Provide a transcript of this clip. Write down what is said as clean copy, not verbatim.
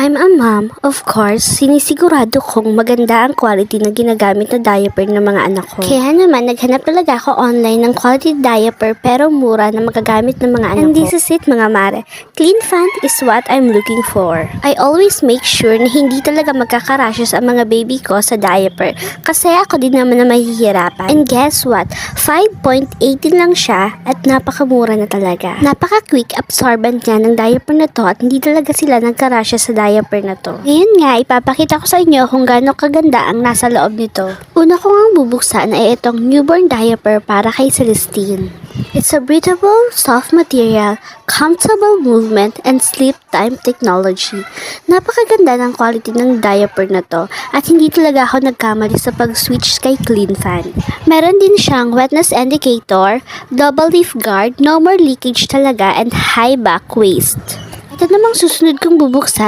I'm a mom, of course, sinisigurado kong maganda ang quality na ginagamit na diaper ng mga anak ko. Kaya naman, naghanap talaga ako online ng quality diaper pero mura na magagamit ng mga anak ko. And this is it mga mare. Clean Fant is what I'm looking for. I always make sure na hindi talaga magkakarashes ang mga baby ko sa diaper kasi ako din naman na mahihirapan. And guess what? 5.18 lang siya at napakamura na talaga. Napaka-quick absorbent nga ng diaper na to at hindi talaga sila nagkarashes sa diaper na to. Ngayon nga, ipapakita ko sa inyo kung gaano kaganda ang nasa loob nito. Una ko ngang bubuksan ay itong newborn diaper para kay Celestine. It's a breathable, soft material, comfortable movement, and sleep time technology. Napakaganda ng quality ng diaper na to at hindi talaga ako nagkamali sa pag-switch kay Clean Fant. Meron din siyang wetness indicator, double leaf guard, no more leakage talaga, and high back waist. Ito namang susunod kong bubuksan